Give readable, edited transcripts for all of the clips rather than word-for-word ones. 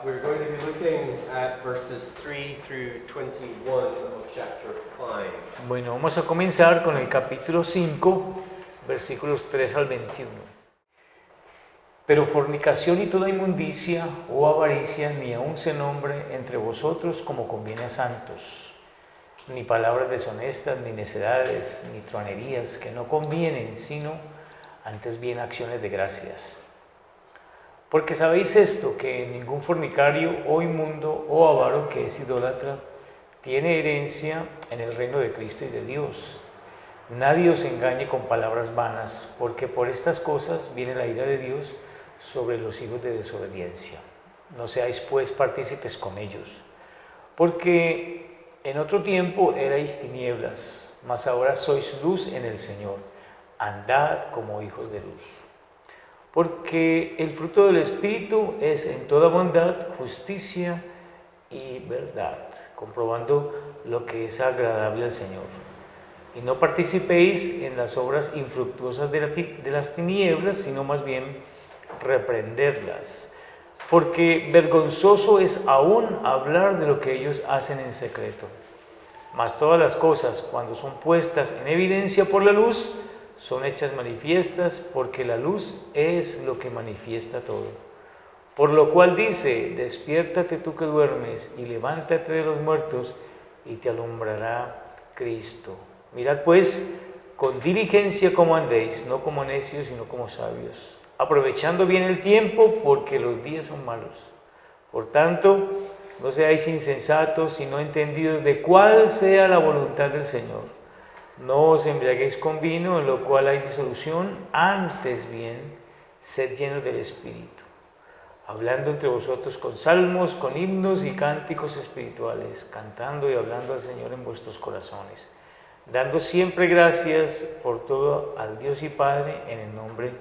We're going to be looking at verses 3 through 21 of chapter 5. Bueno, vamos a comenzar con el capítulo 5, versículos 3 al 21. Pero fornicación y toda inmundicia o avaricia ni aun se nombre entre vosotros como conviene a santos, ni palabras deshonestas, ni necedades, ni truanerías que no convienen, sino antes bien acciones de gracias. Porque sabéis esto, que ningún fornicario o inmundo o avaro que es idólatra tiene herencia en el reino de Cristo y de Dios. Nadie os engañe con palabras vanas, porque por estas cosas viene la ira de Dios sobre los hijos de desobediencia. No seáis pues partícipes con ellos, porque en otro tiempo erais tinieblas, mas ahora sois luz en el Señor. Andad como hijos de luz. Porque el fruto del Espíritu es en toda bondad, justicia y verdad, comprobando lo que es agradable al Señor. Y no participéis en las obras infructuosas de las tinieblas, sino más bien reprenderlas. Porque vergonzoso es aún hablar de lo que ellos hacen en secreto. Mas todas las cosas, cuando son puestas en evidencia por la luz, son hechas manifiestas, porque la luz es lo que manifiesta todo. Por lo cual dice: despiértate tú que duermes, y levántate de los muertos, y te alumbrará Cristo. Mirad pues con diligencia cómo andéis, no como necios, sino como sabios, aprovechando bien el tiempo, porque los días son malos. Por tanto, no seáis insensatos, sino entendidos de cuál sea la voluntad del Señor. No os embriaguéis con vino, en lo cual hay disolución, antes bien, sed llenos del Espíritu, hablando entre vosotros con salmos, con himnos y cánticos espirituales, cantando y hablando al Señor en vuestros corazones, dando siempre gracias por todo al Dios y Padre, en el nombre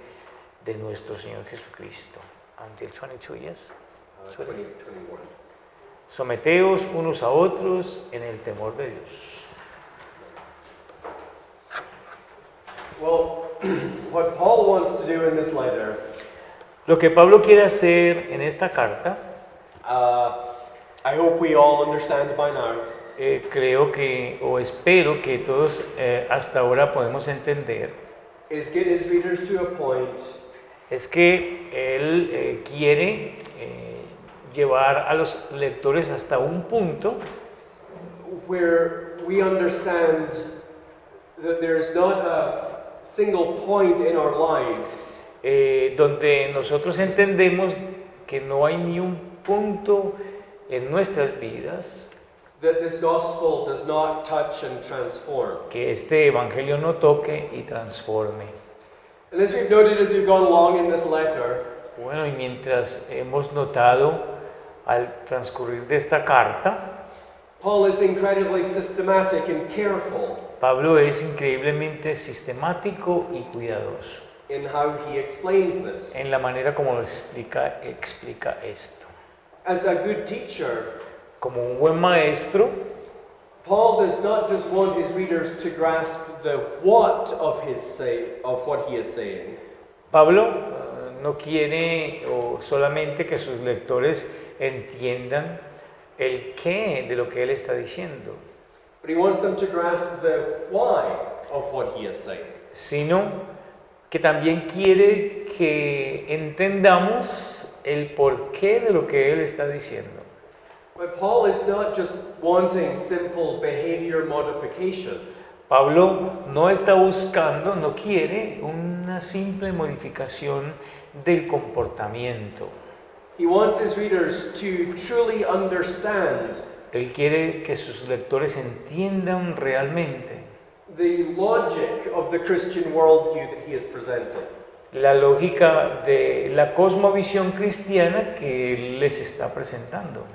de nuestro Señor Jesucristo. Until 22, yes? 21. Someteos unos a otros en el temor de Dios. Well, what Paul wants to do in this letter, Lo que Pablo quiere hacer en esta carta, I hope we all understand by now, creo que, o espero que todos hasta ahora podemos entender, is get his readers to a point es que él quiere llevar a los lectores hasta un punto where we understand that there's not a single point in our lives donde nosotros entendemos que no hay ni un punto en nuestras vidas that this gospel does not touch and transform. que este evangelio no toque y transforme. And as we've noted as we've gone along in this letter, Bueno, y mientras hemos notado al transcurrir de esta carta, Paul is incredibly systematic and careful Pablo es increíblemente sistemático y cuidadoso in how he explains this. en la manera como lo explica esto. As a good teacher, Como un buen maestro, Paul does not just want his readers to grasp the what of what he is saying, Pablo no quiere solamente que sus lectores entiendan el qué de lo que él está diciendo, but he wants them to grasp the why of what he is saying. sino que también quiere que entendamos el porqué de lo que él está diciendo. But Paul is not just wanting simple behavior modification. Pablo no está buscando, no quiere una simple modificación del comportamiento. He wants his readers to truly understand Él quiere que sus lectores entiendan realmente the logic of the Christian worldview that he is presenting. la lógica de la cosmovisión cristiana que él les está presentando.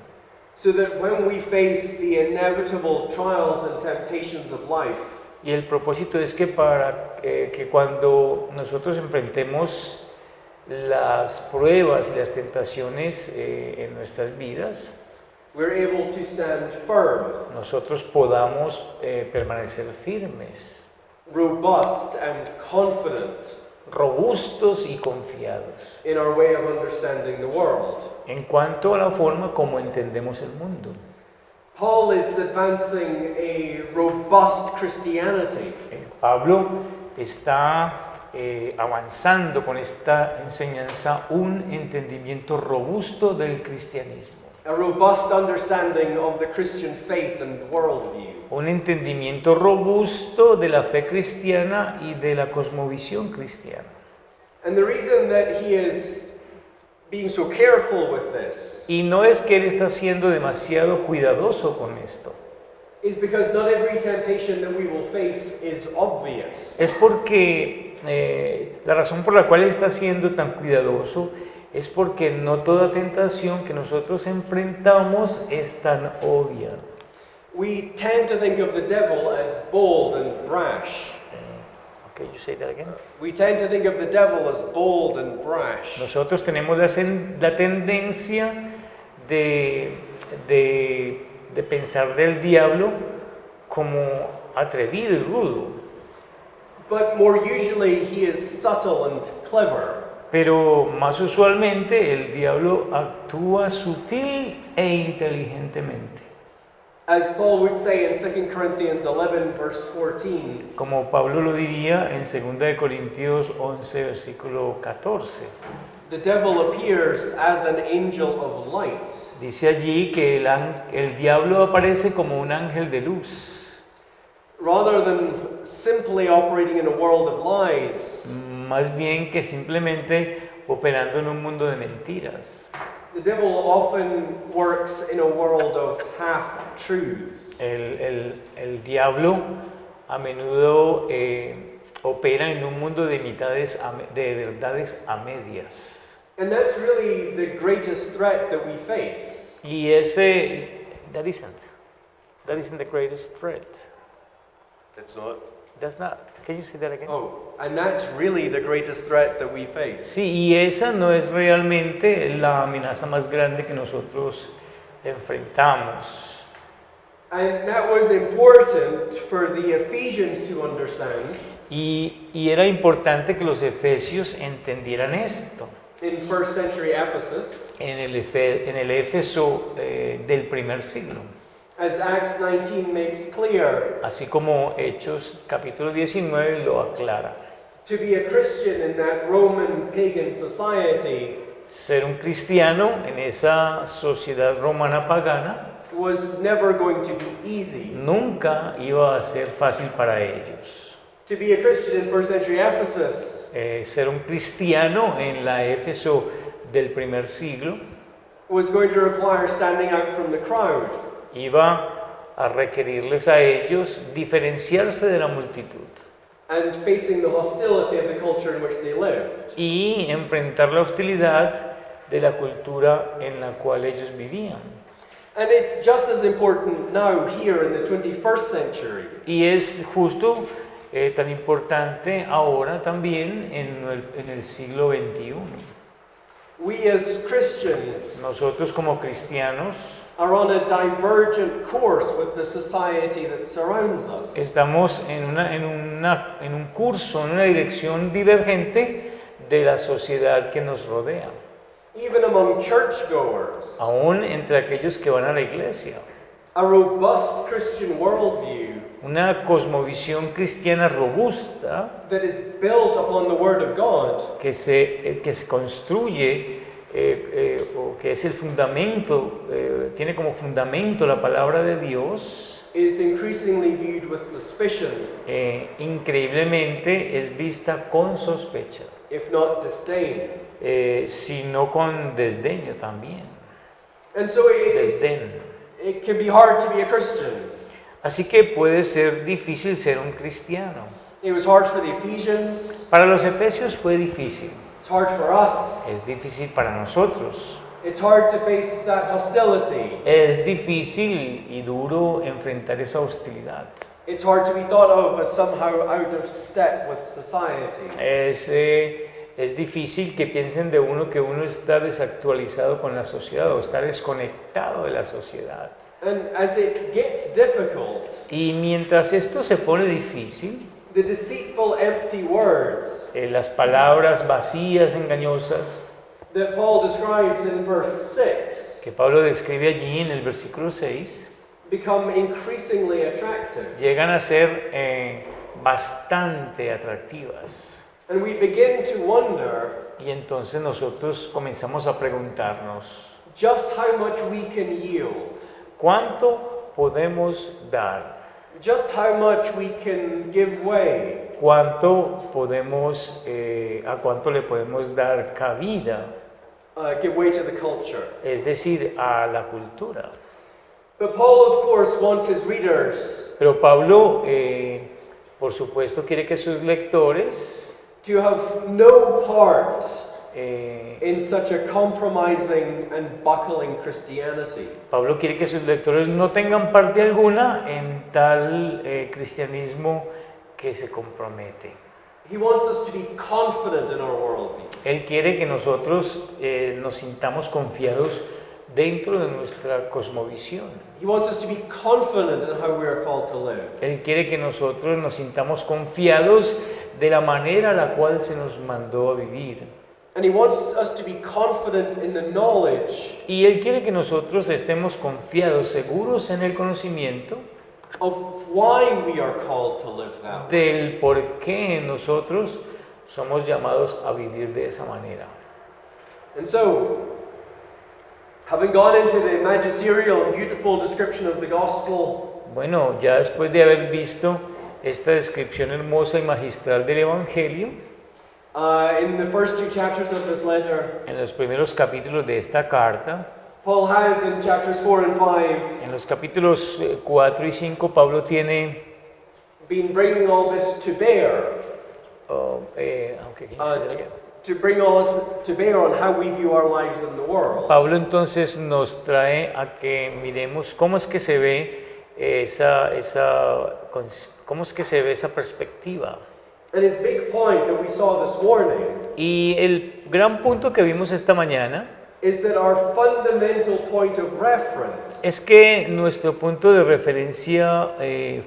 So that when we face the inevitable trials and temptations of life, Y el propósito es que para que cuando nosotros enfrentemos las pruebas y las tentaciones en nuestras vidas, we're able to stand firm, nosotros podamos permanecer firmes, robust and confident robustos y confiados in our way of understanding the world. en cuanto a la forma como entendemos el mundo. Paul is advancing a robust Christianity. Pablo está avanzando con esta enseñanza un entendimiento robusto del cristianismo, A robust understanding of the Christian faith and worldview. un entendimiento robusto de la fe cristiana y de la cosmovisión cristiana. And the reason that he is being so careful with this Y no es que él está siendo demasiado cuidadoso con esto, is because not every temptation that we will face is obvious. es porque la razón por la cual él está siendo tan cuidadoso es porque no toda tentación que nosotros enfrentamos es tan obvia. We tend to think of the devil as bold and brash. Okay, you say that again. We tend to think of the devil as bold and brash. Nosotros tenemos la tendencia de pensar del diablo como atrevido y rudo, But more usually he is subtle and clever. pero más usualmente el diablo actúa sutil e inteligentemente. As Paul would say in 2 Corinthians 11 verse 14, Como Pablo lo diría en 2 de Corintios 11, versículo 14. the devil appears as an angel of light. Dice allí que el diablo aparece como un ángel de luz. Rather than simply operating in a world of lies, Más bien que simplemente operando en un mundo de mentiras. the devil often works in a world of half-truths. El diablo a menudo opera en un mundo de de verdades a medias. And that's really the greatest threat that we face. Y that isn't the greatest threat. It's not. That's not. Can you say that again? Oh, and that's really the greatest threat that we face. Sí, y esa no es realmente la amenaza más grande que nosotros enfrentamos. And that was important for the Ephesians to understand Y era importante que los efesios entendieran esto. in first century Ephesus, En el Éfeso del primer siglo. as Acts 19 makes clear. Así como Hechos capítulo 19 lo aclara. To be a Christian in that Roman pagan society Ser un cristiano en esa sociedad romana pagana was never going to be easy. nunca iba a ser fácil para ellos. To be a Christian in first century Ephesus Ser un cristiano en la Éfeso del primer siglo was going to require standing out from the crowd, iba a requerirles a ellos diferenciarse de la multitud and facing the hostility of the culture in which they lived. y enfrentar la hostilidad de la cultura en la cual ellos vivían. And it's just as important now here in the 21st century. Y es justo tan importante ahora también en el siglo XXI. We as Christians Nosotros como cristianos are on a divergent course with the society that surrounds us. estamos en un curso, en una dirección divergente de la sociedad que nos rodea, Even among churchgoers, aún entre aquellos que van a la iglesia. a robust Christian worldview Una cosmovisión cristiana robusta that is built upon the Word of God que se construye o que es el fundamento, tiene como fundamento la palabra de Dios, is increasingly viewed with suspicion, increíblemente es vista con sospecha, if not disdain. sino con desdeño también. And so it can be hard to be a Christian. Así que puede ser difícil ser un cristiano. It was hard for the Ephesians, Para los efesios fue difícil, it's hard for us, es difícil para nosotros. it's hard to face that hostility. Es difícil y duro enfrentar esa hostilidad. It's hard to be thought of as somehow out of step with society. Es difícil que piensen de uno que uno está desactualizado con la sociedad o está desconectado de la sociedad. And as it gets difficult, Y mientras esto se pone difícil, the deceitful, empty words las palabras vacías, engañosas, that Paul describes in verse 6 que Pablo describe allí en el versículo 6, become increasingly attractive. llegan a ser bastante atractivas. And we begin to wonder Y entonces nosotros comenzamos a preguntarnos, just how much we can yield, ¿cuánto podemos dar? just how much we can give way, ¿Cuánto podemos, a cuánto le podemos dar cabida? give way to the culture. Es decir, a la cultura. But Paul, of course, wants his readers Pero Pablo, por supuesto, quiere que sus lectores to have no part eh, in such a compromising and buckling Christianity. Pablo quiere que sus lectores no tengan parte alguna en tal cristianismo que se compromete. He wants us to be confident in our worldview. Él quiere que nosotros nos sintamos confiados dentro de nuestra cosmovisión. He wants us to be confident in how we are called to live. Él quiere que nosotros nos sintamos confiados de la manera a la cual se nos mandó a vivir. And he wants us to be confident in the knowledge Y Él quiere que nosotros estemos confiados, seguros en el conocimiento of why we are called to live that way. del por qué nosotros somos llamados a vivir de esa manera. And so, having gone into the magisterial and beautiful description of the gospel, Bueno, ya después de haber visto esta descripción hermosa y magistral del Evangelio, in the first two chapters of this letter, en los primeros capítulos de esta carta, Paul has in chapters 4 and 5 en los capítulos 4 y 5, Pablo tiene, been bringing all this to bear, to bring all this to bear on how we view our lives in the world. Pablo entonces nos trae a que miremos cómo es que se ve cómo es que se ve esa perspectiva. And his big point that we saw this morning Y el gran punto que vimos esta mañana is that our fundamental point of reference es que nuestro punto de referencia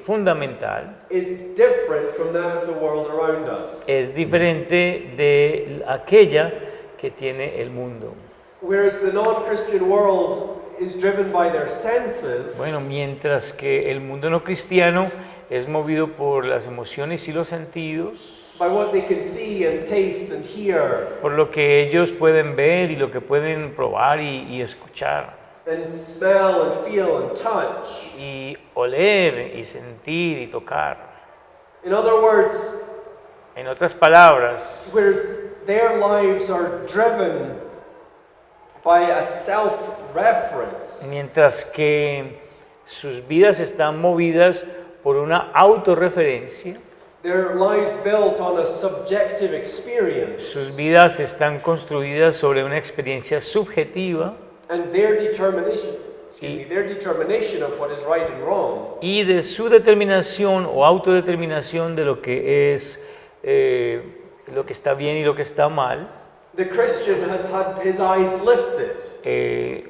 fundamental is different from that of the world around us. es diferente de aquella que tiene el mundo. Whereas the non-Christian world is driven by their senses, Bueno, mientras que el mundo no cristiano es movido por las emociones y los sentidos, by what they can see and taste and hear por lo que ellos pueden ver y lo que pueden probar y escuchar, and smell and feel and touch. y oler y sentir y tocar. In other words, En otras palabras, whereas their lives are driven by a self-reference, mientras que sus vidas están movidas por una autorreferencia, their lives built on a subjective experience, sus vidas están construidas sobre una experiencia subjetiva and their determination of what is right and wrong y de su determinación o autodeterminación de lo que es lo que está bien y lo que está mal. the Christian has had his eyes lifted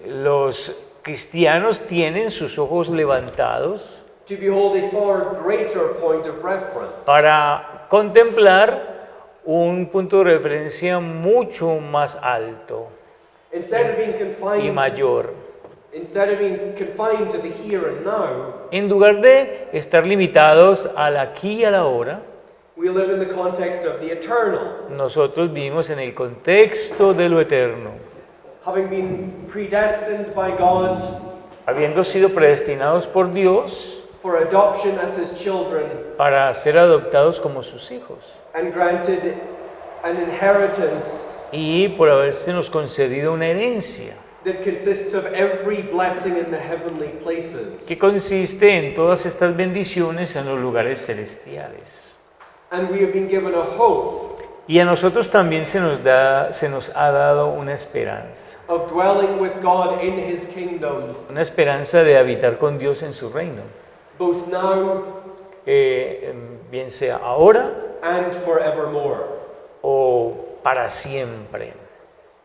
Los cristianos tienen sus ojos levantados to behold a far greater point of reference. para contemplar un punto de referencia mucho más alto Instead of being y confined, mayor. to the here and now, En lugar de estar limitados al aquí y a la hora, we live in the context of the eternal, nosotros vivimos en el contexto de lo eterno, having been predestined by God habiendo sido predestinados por Dios for adoption as his children para ser adoptados como sus hijos and granted an inheritance y por haberse concedido una herencia that consists of every blessing in the heavenly places. que consiste en todas estas bendiciones en los lugares celestiales. And we have been given a hope Y a nosotros también se nos ha dado una esperanza of dwelling with God in his kingdom, de habitar con Dios en su reino, both now bien sea ahora and forevermore. o para siempre.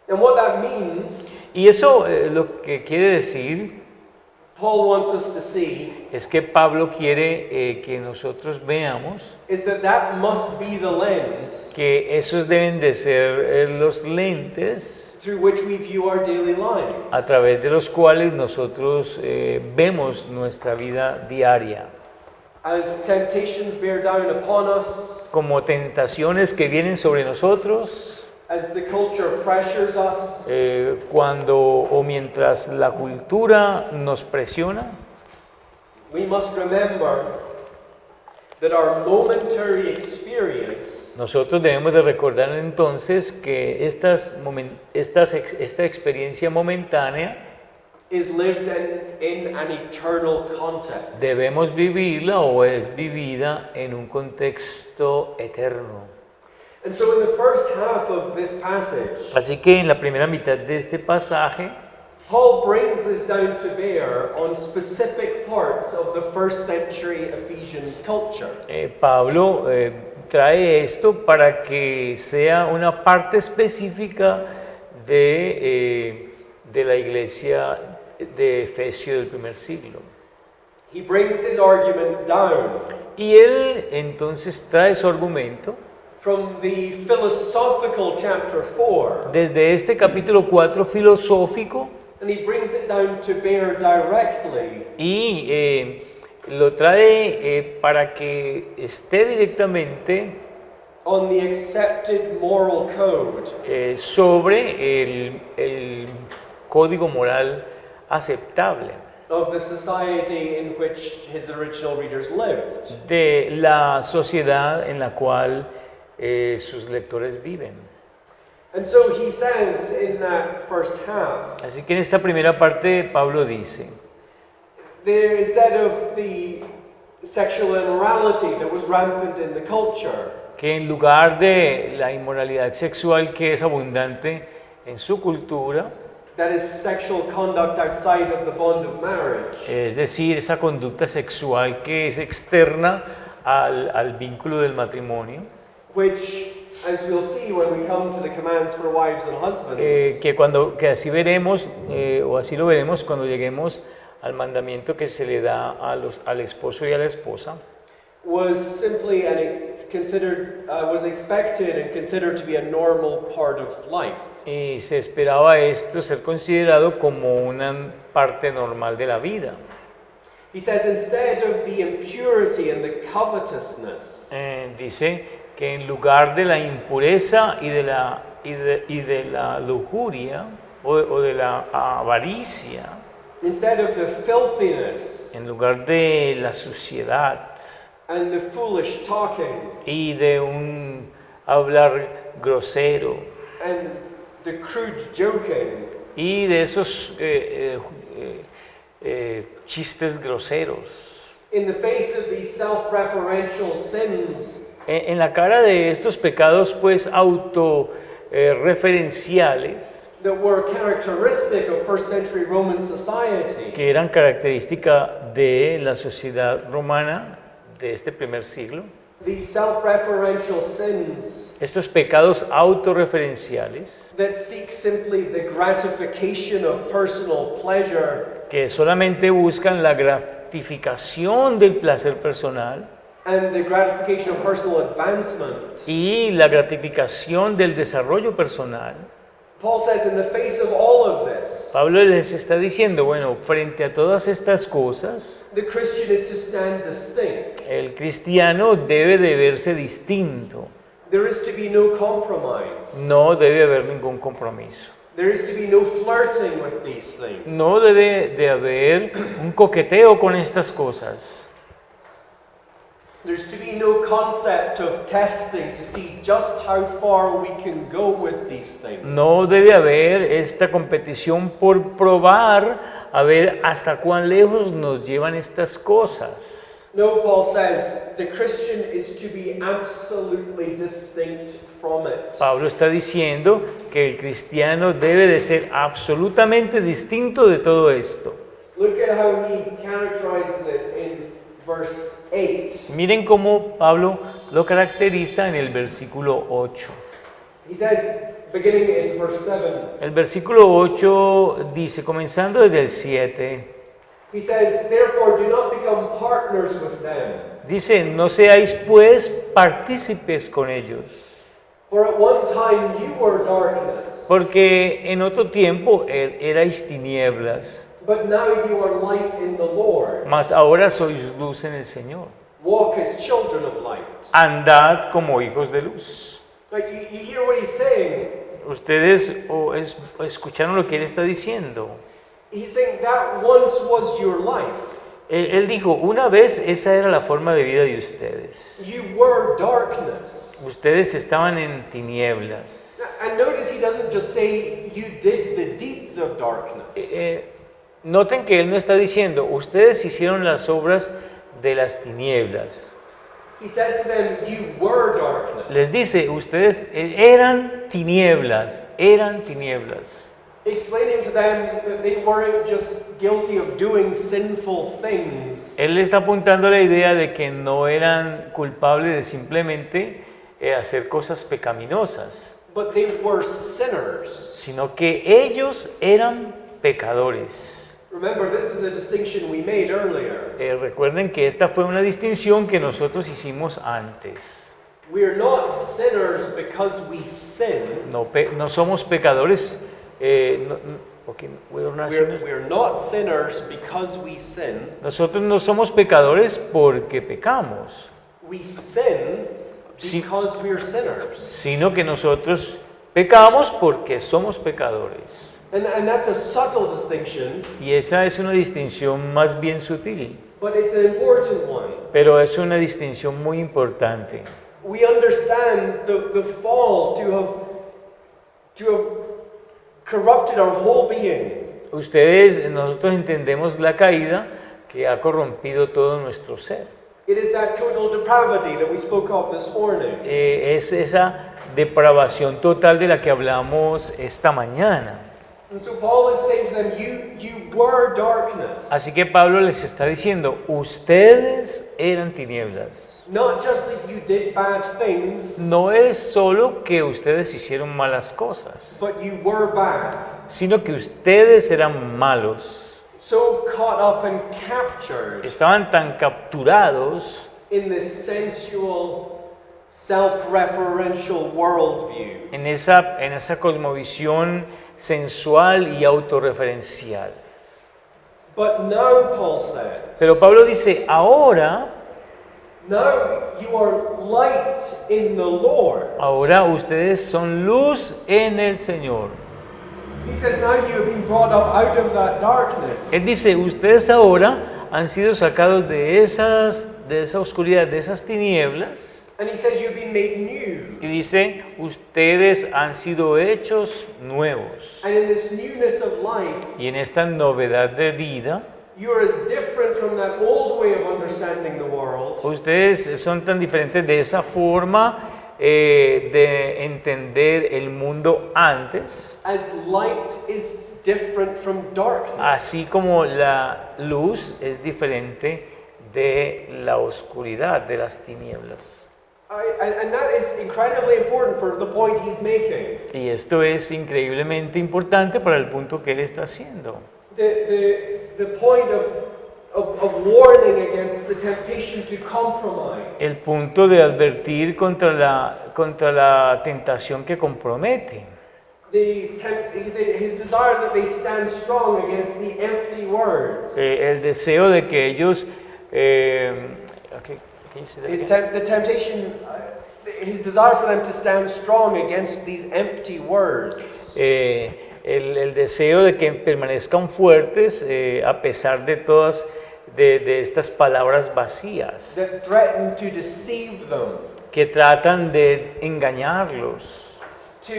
And what that means, Y eso lo que quiere decir Paul wants us to see, es que Pablo quiere que nosotros veamos is that must be the lens que esos deben de ser los lentes through which we view our daily lives. a través de los cuales nosotros vemos nuestra vida diaria. As temptations bear down upon us, Como tentaciones que vienen sobre nosotros, as the culture pressures us, cuando o mientras la cultura nos presiona, we must remember that our momentary experience nosotros debemos de recordar entonces que esta experiencia momentánea is lived in an eternal context. debemos vivirla o es vivida en un contexto eterno. And so in the first half of this passage, Así que en la primera mitad de este pasaje, Paul brings this down to bear on specific parts of the first century Ephesian culture. Pablo trae esto para que sea una parte específica de la iglesia de Efesio del primer siglo. He brings his argument down Y él entonces trae su argumento from the philosophical chapter 4, desde este capítulo 4 filosófico and he brings it down to bear directly y lo trae para que esté directamente on the accepted moral code sobre el código moral aceptable of the society in which his original readers lived. de la sociedad en la cual sus lectores viven. And so he says in that first half, Así que en esta primera parte Pablo dice, there instead of the sexual immorality that was rampant in the culture, que en lugar de la inmoralidad sexual que es abundante en su cultura, that is sexual conduct outside of the bond of marriage, es decir, esa conducta sexual que es externa al vínculo del matrimonio, which, as we'll see when we come to the commands for wives and husbands, que así veremos, o así lo veremos cuando lleguemos al mandamiento que se le da al esposo y a la esposa, was simply was expected and considered to be a normal part of life. y se esperaba esto ser considerado como una parte normal de la vida. He says instead of the impurity and the covetousness, Dice que en lugar de la impureza y de la lujuria o de la avaricia, instead of the filthiness en lugar de la suciedad and the foolish talking y de un hablar grosero and the crude joking, y de esos chistes groseros, in the face of these self-referential sins, en la cara de estos pecados pues autorreferenciales that were characteristic of first century Roman society, que eran característica de la sociedad romana de este primer siglo, these self-referential sins estos pecados autorreferenciales that seek simply the gratification of personal pleasure que solamente buscan la gratificación del placer personal and the gratification of personal advancement. y la gratificación del desarrollo personal. Paul says in the face of all of this, Pablo les está diciendo, bueno, frente a todas estas cosas, the Christian is to stand distinct. el cristiano debe de verse distinto, There is to be no compromise. no debe haber ningún compromiso, There is to be no flirting with these things. no debe de haber un coqueteo con estas cosas. There's to be no concept of testing to see just how far we can go with these things. No debe haber esta competición por probar a ver hasta cuán lejos nos llevan estas cosas. No, Paul says the Christian is to be absolutely distinct from it. Pablo está diciendo que el cristiano debe de ser absolutamente distinto de todo esto. Look at how he characterizes it in verse 8. Miren cómo Pablo lo caracteriza en el versículo 8. He says, beginning in verse 7, El versículo 8 dice, comenzando desde el 7, he says, therefore do not become partners with them. dice, no seáis pues partícipes con ellos. For at one time you were darkness, Porque en otro tiempo erais tinieblas, but now you are light in the Lord. mas ahora sois luz en el Señor. Walk as children of light. Andad como hijos de luz. Like you hear what he's saying. Ustedes escucharon lo que él está diciendo. He's saying that once was your life. Él dijo, una vez esa era la forma de vida de ustedes. You were darkness. Ustedes estaban en tinieblas. And notice he doesn't just say you did the deeds of darkness. Noten que él no está diciendo, ustedes hicieron las obras de las tinieblas. He says to them, you were darkness. Les dice, ustedes eran tinieblas, eran tinieblas. Explaining to them that they weren't just guilty of doing sinful things, Él le está apuntando a la idea de que no eran culpables de simplemente hacer cosas pecaminosas, but they were sinners. sino que ellos eran pecadores. Remember, this is a distinction we made earlier. Recuerden que esta fue una distinción que nosotros hicimos antes. We are not sinners because we sin. No somos pecadores. We're not sinners because we sin. Nosotros no somos pecadores porque pecamos, We sin because we're sinners. sino que nosotros pecamos porque somos pecadores. And that's a subtle distinction, Y esa es una distinción más bien sutil, but it's an important one. pero es una distinción muy importante. We understand the fall to have corrupted our whole being. Nosotros entendemos la caída que ha corrompido todo nuestro ser. It is that total depravity that we spoke of this morning. Es esa depravación total de la que hablamos esta mañana. And so Paul is saying to them, you were darkness. Así que Pablo les está diciendo, ustedes eran tinieblas. Not just that you did bad things, No es solo que ustedes hicieron malas cosas, but you were bad. sino que ustedes eran malos. So caught up and captured Estaban tan capturados in this sensual, self-referential worldview. en esa cosmovisión sensual y autorreferencial. But now, Paul says, Pero Pablo dice, ahora now you are light in the Lord. ustedes son luz en el Señor. He says, now you have been brought up out of that darkness. Él dice, ustedes ahora han sido sacados de esa oscuridad, de esas tinieblas. And he says, you've been made new. Y dice, ustedes han sido hechos nuevos. And in this newness of life, Y en esta novedad de vida, you are as different from that old way of understanding the world ustedes son tan diferentes de esa forma de entender el mundo antes, as light is different from darkness. así como la luz es diferente de la oscuridad, de las tinieblas. And that is incredibly important for the point he's making. Y esto es increíblemente importante para el punto que él está haciendo. The point of warning against the temptation to compromise. El punto de advertir contra la tentación que compromete. His desire that they stand strong against the empty words. El deseo de que ellos... His desire for them to stand strong against these empty words. El deseo de que permanezcan fuertes a pesar de todas de estas palabras vacías That threaten to deceive them. que tratan de engañarlos, To,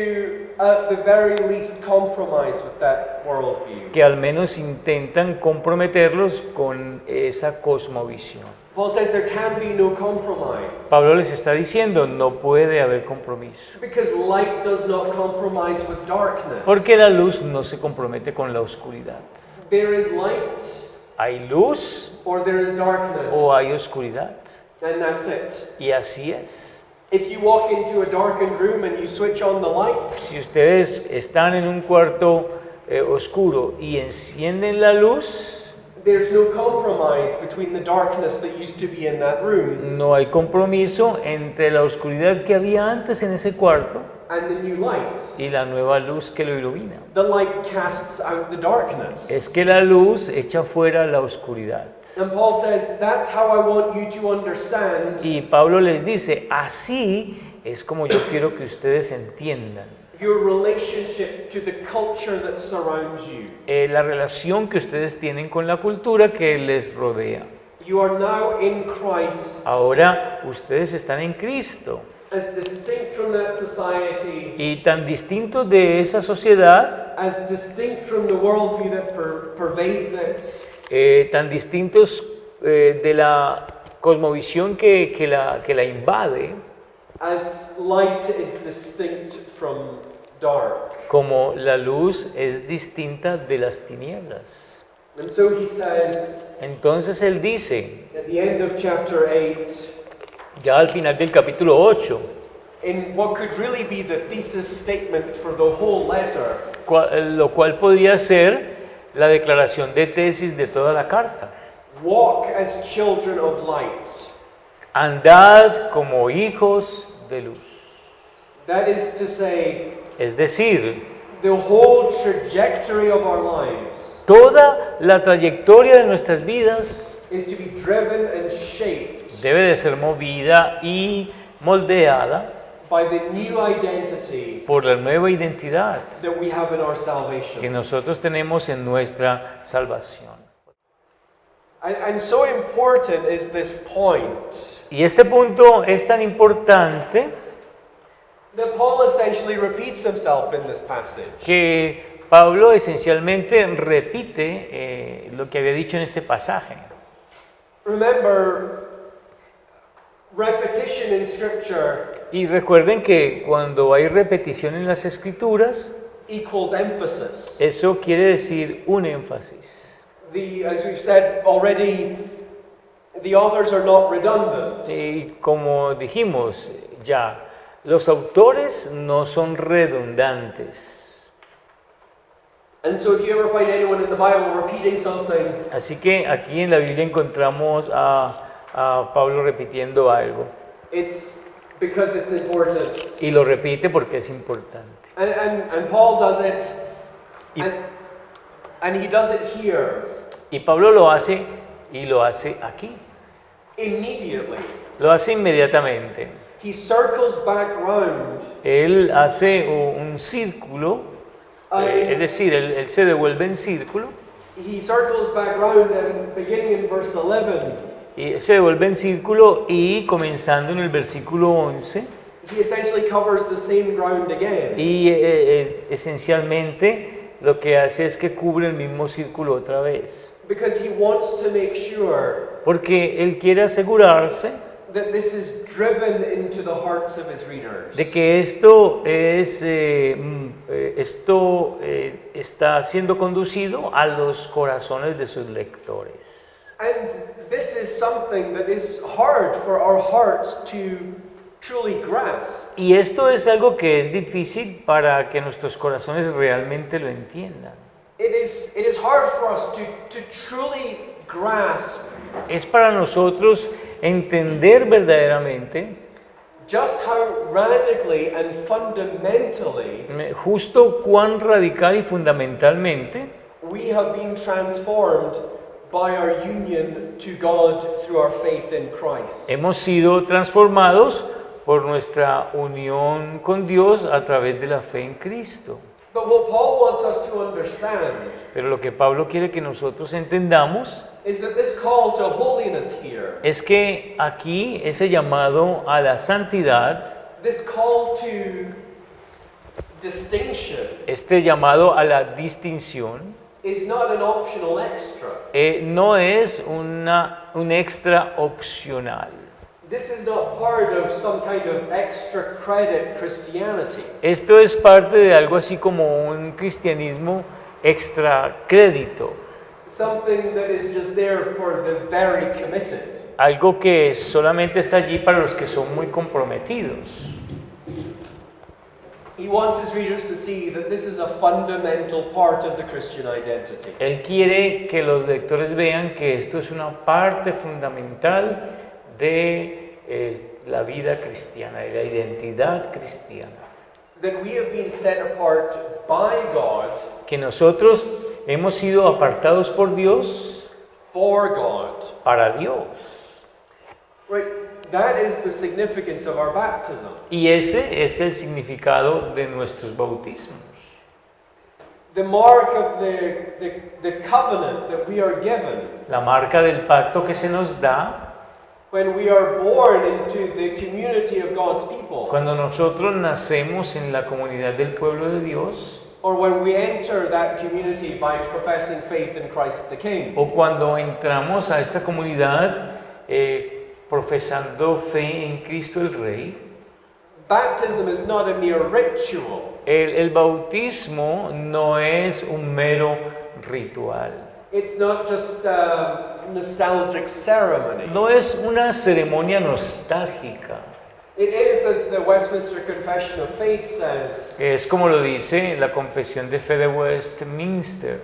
at the very least, compromise with that worldview. que al menos intentan comprometerlos con esa cosmovisión. Paul says there can be no compromise. Pablo les está diciendo, no puede haber compromiso, Because light does not compromise with darkness. porque la luz no se compromete con la oscuridad. There is light Hay luz or there is darkness. o hay oscuridad, And that's it. y así es. If you walk into a darkened room and you switch on the light, Si ustedes están en un cuarto oscuro y encienden la luz, there's no compromise between the darkness that used to be in that room No hay compromiso entre la oscuridad que había antes en ese cuarto and the new light. y la nueva luz que lo ilumina. The light casts out the darkness. Es que la luz echa fuera la oscuridad. And Paul says, that's how I want you to understand Y Pablo les dice, así es como yo quiero que ustedes entiendan your relationship to the culture that surrounds you. la relación que ustedes tienen con la cultura que les rodea. You are now in Christ, Ahora ustedes están en Cristo as distinct from that society, y tan distintos de esa sociedad, as distinct from the worldview that pervades it, tan distintos de la cosmovisión que la invade, as light is distinct from dark. como la luz es distinta de las tinieblas. And so he says, Entonces él dice, at the end of chapter 8, ya al final del capítulo 8, in what could really be the thesis statement for the whole letter, lo cual podría ser la declaración de tesis de toda la carta. walk as children of light. Andad como hijos de luz. That is to say, Es decir, the whole trajectory of our lives toda la trayectoria de nuestras vidas is to be driven and shaped debe de ser movida y moldeada by the new identity por la nueva identidad that we have in our que salvation. nosotros tenemos en nuestra salvación. And so important is this point Y este punto es tan importante that Paul essentially repeats himself in this passage. que Pablo esencialmente repite lo que había dicho en este pasaje. Remember, repetition in Scripture Y recuerden que cuando hay repetición en las escrituras, equals emphasis. eso quiere decir un énfasis. As we've said already, the authors are not redundant. Y como dijimos ya, los autores no son redundantes. And so if you ever find anyone in the Bible repeating something, Así que aquí en la Biblia encontramos a Pablo repitiendo algo. it's because it's important. Y lo repite porque es importante. And Paul does it, Y- and he does it here, Y Pablo lo hace y lo hace aquí. immediately. Lo hace inmediatamente. He circles back round. Él hace un círculo, es decir, él se devuelve en círculo He circles back round and beginning in verse 11, y se devuelve en círculo y comenzando en el versículo 11 he essentially covers the same ground again. y esencialmente lo que hace es que cubre el mismo círculo otra vez. Because he wants to make sure Porque él quiere asegurarse that this is driven into the hearts of his readers. de que esto está siendo conducido a los corazones de sus lectores. And this is something that is hard for our hearts to truly grasp. Y esto es algo que es difícil para que nuestros corazones realmente lo entiendan. It is hard for us to truly grasp Es para nosotros entender verdaderamente just how radically and fundamentally justo cuán radical y fundamentalmente we have been transformed by our union to God through our faith in Christ. hemos sido transformados por nuestra unión con Dios a través de la fe en Cristo. But what Paul wants us to understand Pero lo que Pablo quiere que nosotros entendamos is that this call to holiness here, es que aquí ese llamado a la santidad, this call to distinction, este llamado a la distinción, is not an optional extra. no es un extra opcional. This is not part of some kind of extra credit Christianity. Esto es parte de algo así como un cristianismo extra crédito, Something that is just there for the very committed. algo que solamente está allí para los que son muy comprometidos. He wants his readers to see that this is a fundamental part of the Christian identity. Él quiere que los lectores vean que esto es una parte fundamental de la vida cristiana, de la identidad cristiana. That we have been set apart by God, Que nosotros hemos sido apartados por Dios for God. para Dios. Right? That is the significance of our baptism. Y ese es el significado de nuestros bautismos. The mark of the covenant that we are given La marca del pacto que se nos da when we are born into the community of God's people, cuando nosotros nacemos en la comunidad del pueblo de Dios, or when we enter that community by professing faith in Christ the King. o cuando entramos a esta comunidad profesando fe en Cristo el Rey. Baptism is not a mere ritual. El bautismo no es un mero ritual, It's not just a nostalgic ceremony. no es una ceremonia nostálgica. It is, as the Westminster Confession of Faith says, Es como lo dice la Confesión de Fe de Westminster.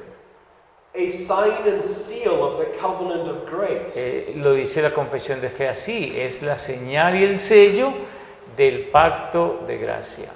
a sign and seal of the covenant of grace. Lo dice la Confesión de Fe así, es la señal y el sello del pacto de gracia.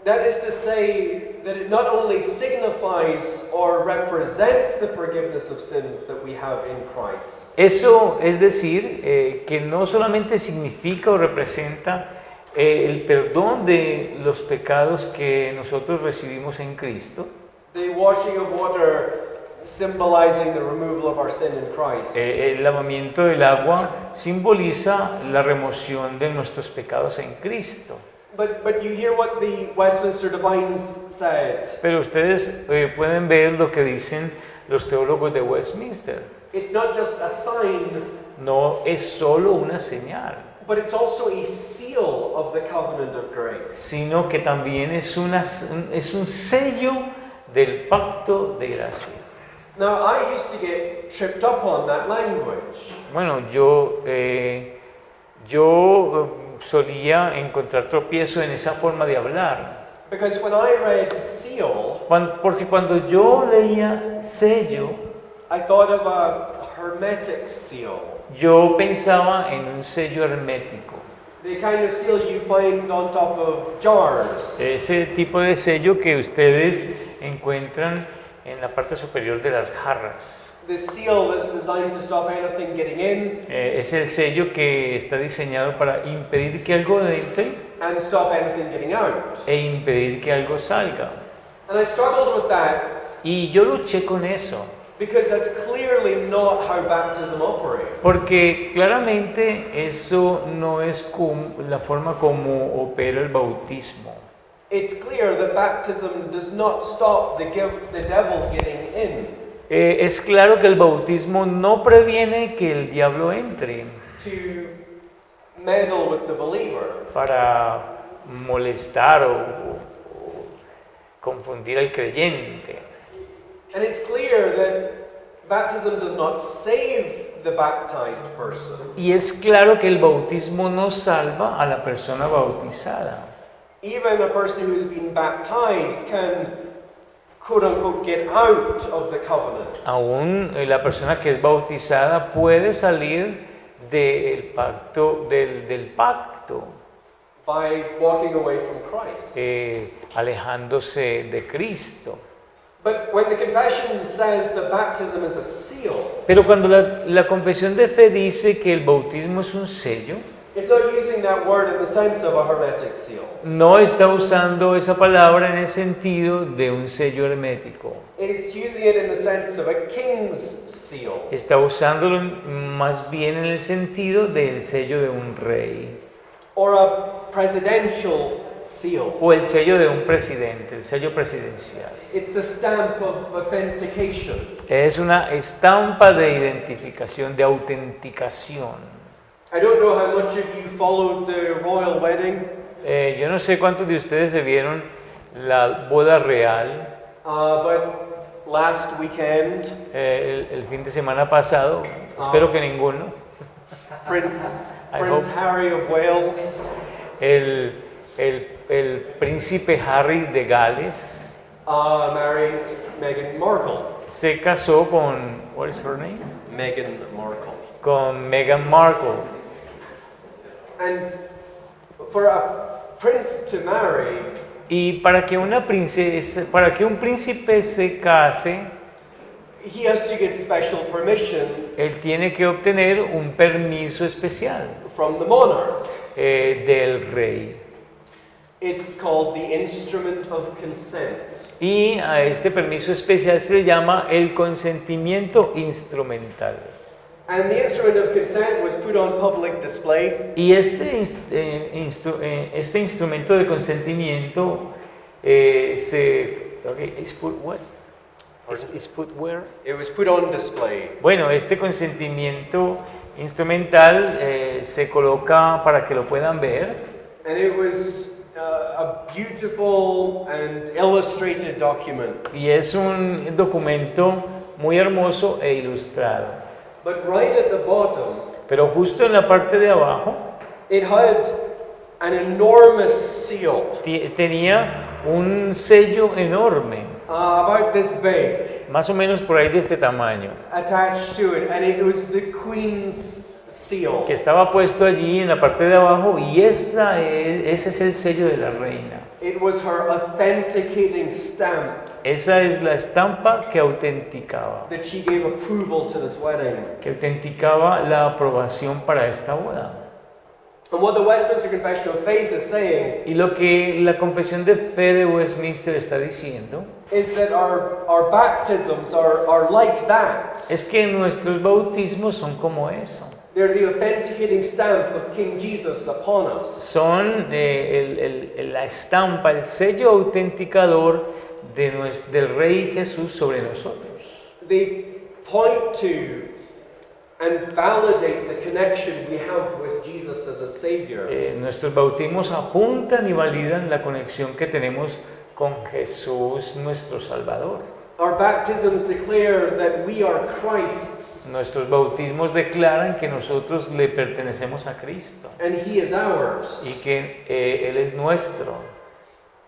That is to say that it not only signifies or represents the forgiveness of sins that we have in Christ, Eso es decir, que no solamente significa o representa el perdón de los pecados que nosotros recibimos en Cristo, the washing of water symbolizing the removal of our sin in Christ, el lavamiento del agua simboliza la remoción de nuestros pecados en Cristo. but you hear what the Westminster Divines said. Pero ustedes pueden ver lo que dicen los teólogos de Westminster. It's not just a sign, No es solo una señal, but it's also a seal of the covenant of grace. sino que también es un sello del pacto de gracia. Now, I used to get tripped up on that language. Bueno, yo solía encontrar tropiezo en esa forma de hablar, Because when I read seal, porque cuando yo leía sello, I thought of a hermetic seal. yo pensaba en un sello hermético, The kind of seal you find on top of jars. ese tipo de sello que ustedes encuentran en la parte superior de las jarras. The seal that's designed to stop anything getting in Es el sello que está diseñado para impedir que algo entre and stop anything getting out. e impedir que algo salga. And I struggled with that Y yo luché con eso, because that's clearly not how baptism operates. porque claramente eso no es la forma como opera el bautismo. It's clear that baptism does not stop the devil getting in. Es claro que el bautismo no previene que el diablo entre To meddle with the believer. para molestar o confundir al creyente. And it's clear that baptism does not save the baptized person. Y es claro que el bautismo no salva a la persona bautizada. Even a person who has been baptized can, quote unquote, get out of the covenant Aún la persona que es bautizada puede salir del pacto, del pacto, by walking away from Christ. alejándose de Cristo. But when the confession says that baptism is a seal, Pero cuando la confesión de fe dice que el bautismo es un sello, it's not using that word in the sense of a hermetic seal. no está usando esa palabra en el sentido de un sello hermético. It's using it in the sense of a king's seal. Está usándolo más bien en el sentido del sello de un rey Or a presidential seal. o el sello de un presidente, el sello presidencial. It's a stamp of authentication. Es una estampa de identificación, de autenticación. I don't know how much of you followed the royal wedding, Yo no sé cuántos de ustedes se vieron la boda real but last weekend, el fin de semana pasado. Espero que ninguno. Prince I Prince hope. Harry of Wales El el príncipe Harry de Gales married Meghan Markle. se casó con, what is her name? Meghan Markle. Con Meghan Markle. And for a prince to marry, Y para que una princesa, para que un príncipe se case, he has to get special permission él tiene que obtener un permiso especial from the monarch. del rey. It's called the instrument of consent. Y a este permiso especial se le llama el consentimiento instrumental. And the instrument of consent was put on public display Y este instrumento de consentimiento is put what? Is put where? It was put on display. Bueno, este consentimiento instrumental se coloca para que lo puedan ver. And it was a beautiful and illustrated document. Y es un documento muy hermoso e ilustrado. But right at the bottom, Pero justo en la parte de abajo it had an enormous seal, tenía un sello enorme, about this big, más o menos por ahí de este tamaño, attached to it, and it was the Queen's seal. que estaba puesto allí en la parte de abajo, y ese es el sello de la reina. It was her authenticating stamp Esa es la estampa que autenticaba la aprobación para esta boda. And what the Westminster Confession of Faith is saying Y lo que la Confesión de Fe de Westminster está diciendo is that our baptisms are like that. es que nuestros bautismos son como eso. They're the authenticating stamp of King Jesus upon us. Son la estampa, el sello autenticador del Rey Jesús sobre nosotros. They point to and validate the connection we have with Jesus as a Savior. Nuestros bautismos apuntan y validan la conexión que tenemos con Jesús, nuestro Salvador. Our baptisms declare that we are Christ's Nuestros bautismos declaran que nosotros le pertenecemos a Cristo and He is ours. y que Él es nuestro.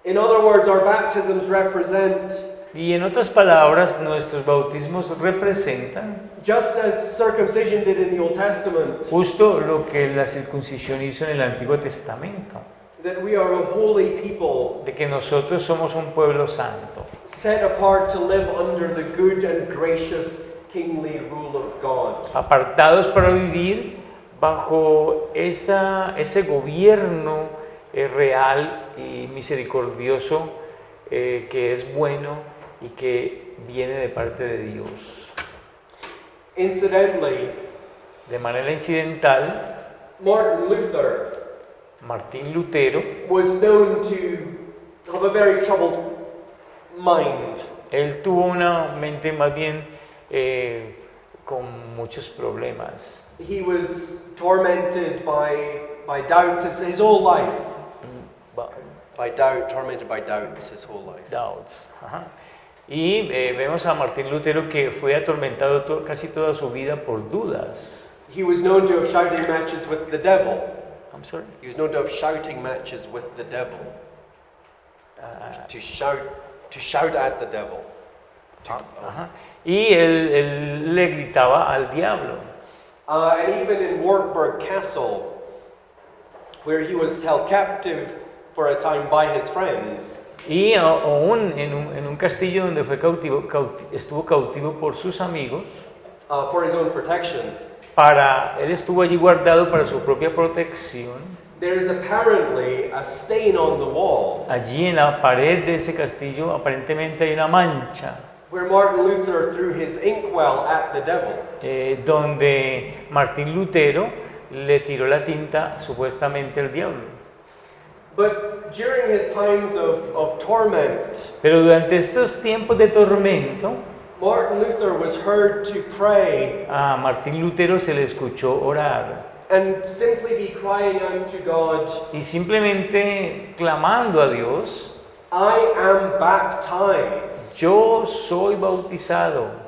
In other words, our baptisms represent, Y en otras palabras, nuestros bautismos representan just as circumcision did in the Old Testament, justo lo que la circuncisión hizo en el Antiguo Testamento, that we are a holy people, de que nosotros somos un pueblo santo, set apart to live under the good and gracious kingly rule of God. apartados para vivir bajo ese gobierno real y misericordioso que es bueno y que viene de parte de Dios. Incidentally, De manera incidental, Martin Luther Martín Lutero, was known to have a very troubled mind. él tuvo una mente más bien con muchos problemas. He was tormented by doubts his whole life. Tormented by doubts his whole life. Doubts. Ajá. Y vemos a Martín Lutero que fue atormentado casi toda su vida por dudas. He was known to have shouting matches with the devil. I'm sorry. He was known to have shouting matches with the devil. To shout at the devil. Ajá. Y él le gritaba al diablo. And even in Wartburg Castle, where he was held captive for a time by his friends. Y aún en un castillo donde estuvo cautivo por sus amigos, For his own protection. él estuvo allí guardado para su propia protección. There is apparently a stain on the wall Allí en la pared de ese castillo aparentemente hay una mancha where Martin Luther threw his inkwell at the devil. donde Martín Lutero le tiró la tinta supuestamente al diablo. But during his times of torment, Pero durante estos tiempos de tormento, Martin Luther was heard to pray a Martín Lutero se le escuchó orar and simply be crying out to God, y simplemente clamando a Dios, I am baptized. yo soy bautizado.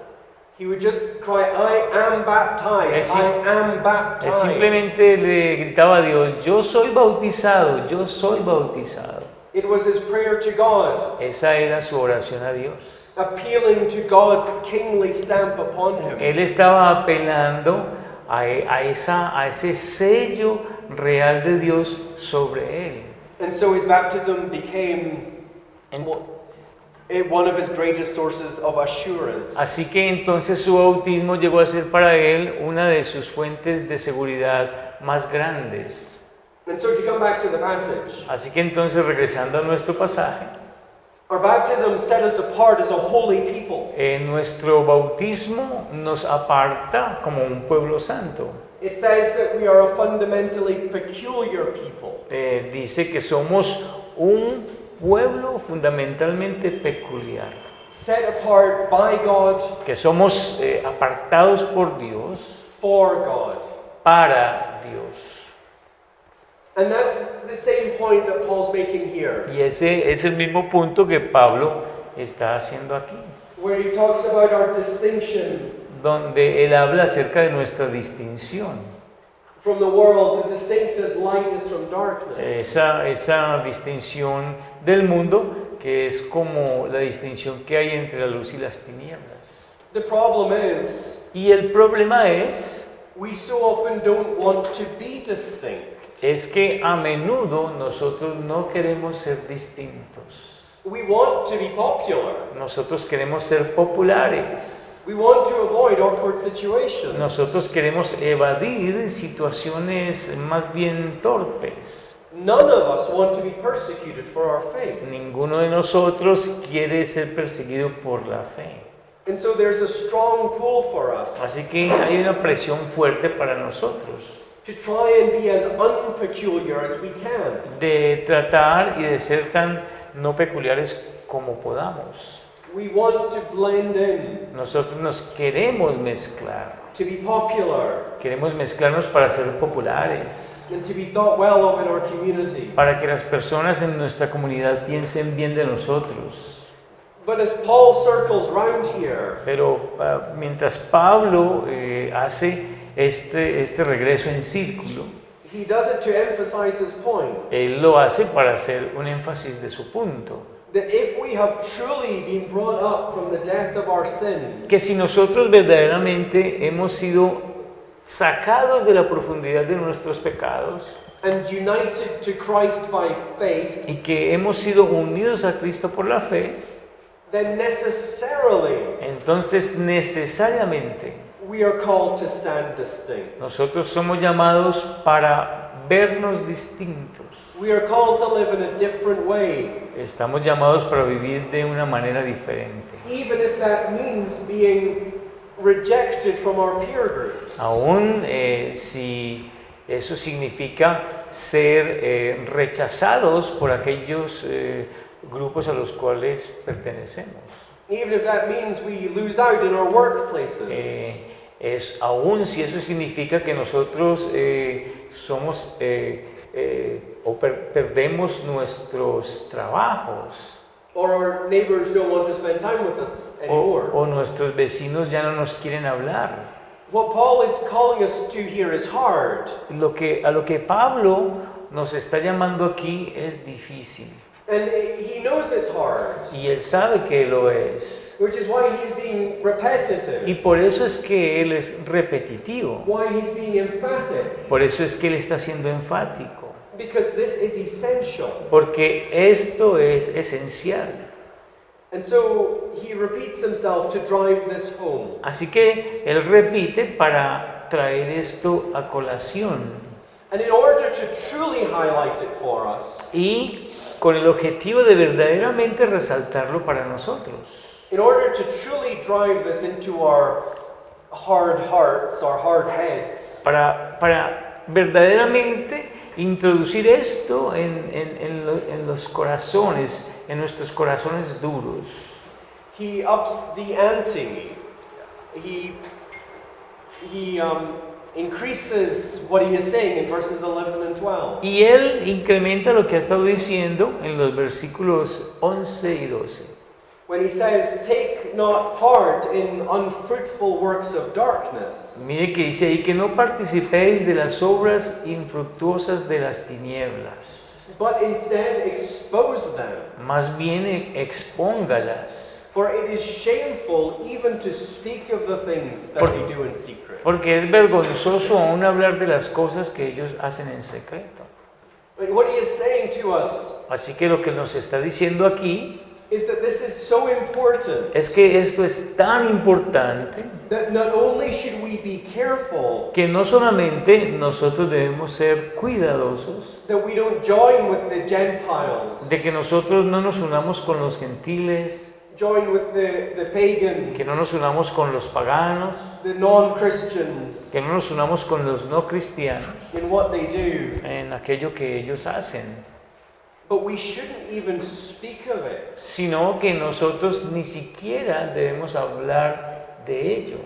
He would just cry, I am baptized, I am Él baptized. simplemente le gritaba a Dios, yo soy bautizado, yo soy bautizado. It was his prayer to God, Esa era su oración a Dios. appealing to God's kingly stamp upon him. Él estaba apelando a ese sello real de Dios sobre él. And so his baptism became one of his greatest sources of assurance. Así que entonces su bautismo llegó a ser para él una de sus fuentes de seguridad más grandes. And so to come back to the passage, Así que entonces regresando a nuestro pasaje, our baptism set us apart as a holy people. nuestro bautismo nos aparta como un pueblo santo. It says that we are a fundamentally peculiar people. Dice que somos un pueblo fundamentalmente peculiar, Set apart by God, que somos apartados por Dios, for God. para Dios. And that's the same point that Paul's making here, Y ese es el mismo punto que Pablo está haciendo aquí, where he talks about our distinction donde él habla acerca de nuestra distinción, from the world, distinct as light is from darkness. esa distinción del mundo que es como la distinción que hay entre la luz y las tinieblas. The problem is, Y el problema es we so often don't want to be distinct. que a menudo nosotros no queremos ser distintos. We want to be popular. Nosotros queremos ser populares. We want to avoid awkward situations. Nosotros queremos evadir situaciones más bien torpes. None of us want to be persecuted for our faith. Ninguno de nosotros quiere ser perseguido por la fe. And so there's a strong pull for us Así que hay una presión fuerte para nosotros to try and be as unpeculiar as we can. de tratar y de ser tan no peculiares como podamos. We want to blend in, Nosotros nos queremos mezclar. to be popular, Queremos mezclarnos para ser populares, and to be thought well of in our community. para que las personas en nuestra comunidad piensen bien de nosotros. But as Paul circles round here, Pero mientras Pablo hace este regreso en círculo, he does it to emphasize his point él lo hace para hacer un énfasis de su punto. that if we have truly been brought up from the death of our sin, Que si nosotros verdaderamente hemos sido sacados de la profundidad de nuestros pecados and united to Christ by faith, y que hemos sido unidos a Cristo por la fe, then necessarily entonces necesariamente we are called to stand distinct. nosotros somos llamados para vernos distintos. We are called to live in a different way, Estamos llamados para vivir de una manera diferente. even if that means being rejected from our peer groups. Aún si eso significa ser rechazados por aquellos grupos a los cuales pertenecemos. Even if that means we lose out in our workplaces. Aún si eso significa que nosotros somos o perdemos nuestros trabajos Or our neighbors don't want to spend time with us anymore. o nuestros vecinos ya no nos quieren hablar. What Paul is calling us to here is hard. A lo que Pablo nos está llamando aquí es difícil And he knows it's hard, y él sabe que lo es. which is why he's being repetitive, Y por eso es que él es repetitivo, why he's being emphatic, por eso es que él está siendo enfático, because this is essential. porque esto es esencial. And so he repeats himself to drive this home. Así que él repite para traer esto a colación And in order to truly highlight it for us, y con el objetivo de verdaderamente resaltarlo para nosotros. in order to truly drive this into our hard hearts, our hard heads, Para verdaderamente introducir esto en los corazones, en nuestros corazones duros. he ups the ante. He increases what he is saying in verses 11 and 12. Y él incrementa lo que ha estado diciendo en los versículos 11 y 12. When he says, "Take not part in unfruitful works of darkness." Mire que dice ahí que no participéis de las obras infructuosas de las tinieblas. but instead expose them. más bien expóngalas. For it is shameful even to speak of the things that they do in secret. Porque es vergonzoso aún hablar de las cosas que ellos hacen en secreto. But what he is saying to us Así que lo que nos está diciendo aquí is that this is so important es que esto es tan importante that not only should we be careful que no solamente nosotros debemos ser cuidadosos that we don't join with the Gentiles, de que nosotros no nos unamos con los gentiles, join with the pagans, que no nos unamos con los paganos, the non-Christians que no nos unamos con los no cristianos in what they do. en aquello que ellos hacen, But we shouldn't even speak of it. sino que nosotros ni siquiera debemos hablar de ello.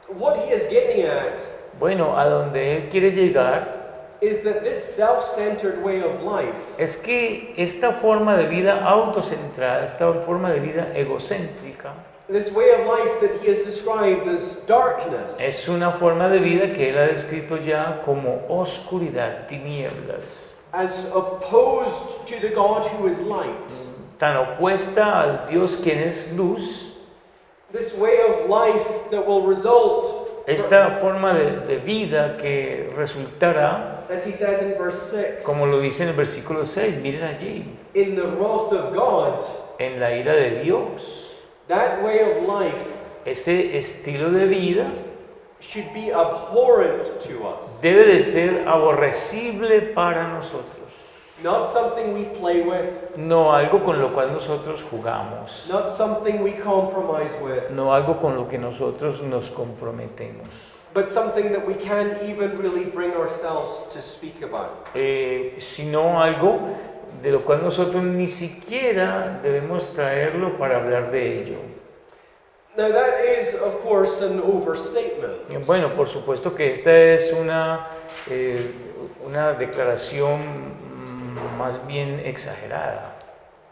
What he is getting at Bueno, a donde él quiere llegar is that this self-centered way of life es que esta forma de vida autocentrada, esta forma de vida egocéntrica, this way of life that he has described as darkness, es una forma de vida que él ha descrito ya como oscuridad, tinieblas, as opposed to the God who is light. tan opuesta al Dios quien es luz. This way of life that will result, Esta forma de vida que resultará, as he says in verse 6, como lo dice en el versículo 6, miren allí, in the wrath of God. en la ira de Dios. That way of life Ese estilo de vida should be abhorrent to us, debe de ser aborrecible para nosotros, not something we play with, no algo con lo cual nosotros jugamos, not something we compromise with, no algo con lo que nosotros nos comprometemos, but something that we can't even really bring ourselves to speak about. sino algo de lo cual nosotros ni siquiera debemos traerlo para hablar de ello. Now that is, of course, an overstatement. Bueno, por supuesto que esta es una declaración más bien exagerada.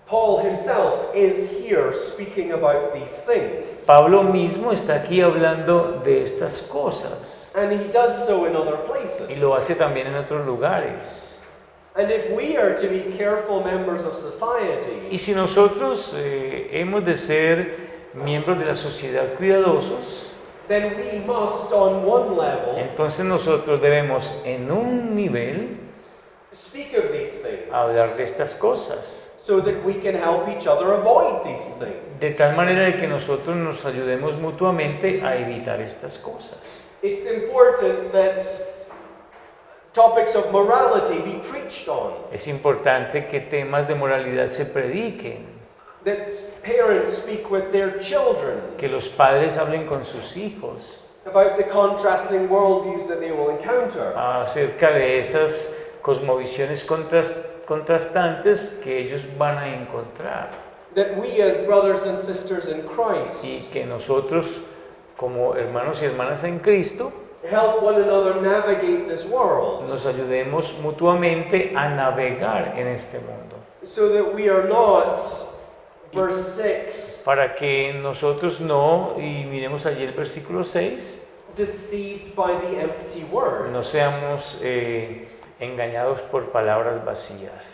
Paul himself is here speaking about these things, Pablo mismo está aquí hablando de estas cosas and he does so in other places. y lo hace también en otros lugares. And if we are to be careful members of Y society, si nosotros hemos de ser miembros de la sociedad cuidadosos, then we must, on one level, entonces nosotros debemos en un nivel speak of these things, hablar de estas cosas, so that we can help each other avoid these things. de tal manera de que nosotros nos ayudemos mutuamente a evitar estas cosas. It's important that topics of morality be preached on, Es importante que temas de moralidad se prediquen, that parents speak with their children que los padres hablen con sus hijos about the contrasting worldviews that they will encounter, acerca de esas cosmovisiones contrastantes que ellos van a encontrar, that we as brothers and sisters in Christ y que nosotros como hermanos y hermanas en Cristo help one another navigate this world, nos ayudemos mutuamente a navegar en este mundo, so that we are not, verse 6, para que nosotros no, y miremos allí el versículo 6, deceived by the empty word. no seamos engañados por palabras vacías.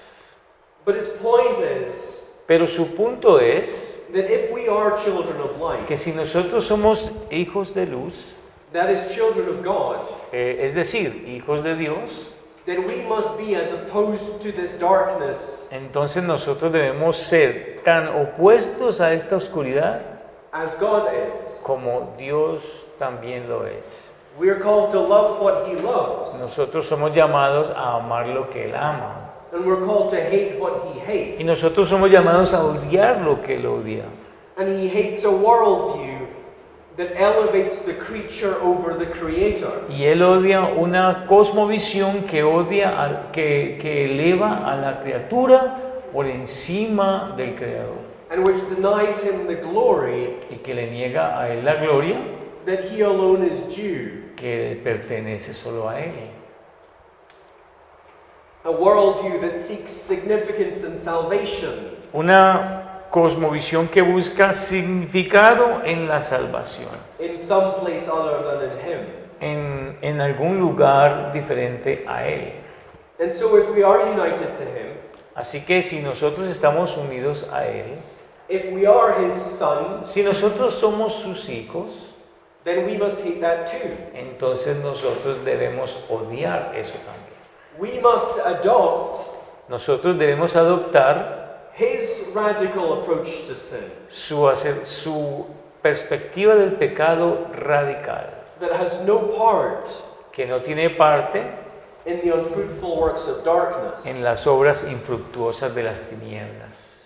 But his point is Pero su punto es that if we are children of light, que si nosotros somos hijos de luz, that is children of God, es decir, hijos de Dios, then we must be as opposed to this darkness entonces nosotros debemos ser tan opuestos a esta oscuridad as God is. como Dios también lo es. We are called to love what he loves, Nosotros somos llamados a amar lo que Él ama. and we're called to hate what he hates. Y nosotros somos llamados a odiar lo que Él odia. And he hates a worldview that elevates the creature over the creator. Y Él odia una cosmovisión que que eleva a la criatura por encima del Creador. And which denies him the glory Y que le niega a Él la gloria that he alone is due. que pertenece solo a Él. A worldview that seeks significance and salvation, Una cosmovisión que busca significado en la salvación, in some place other than in him. en algún lugar diferente a Él. And so if we are united to him, Así que si nosotros estamos unidos a Él, if we are his sons, si nosotros somos sus hijos, then we must hate that too. entonces nosotros debemos odiar eso también. We must adopt Nosotros debemos adoptar his radical approach to sin su perspectiva del pecado radical, that has no part que no tiene parte in the unfruitful works of darkness. en las obras infructuosas de las tinieblas.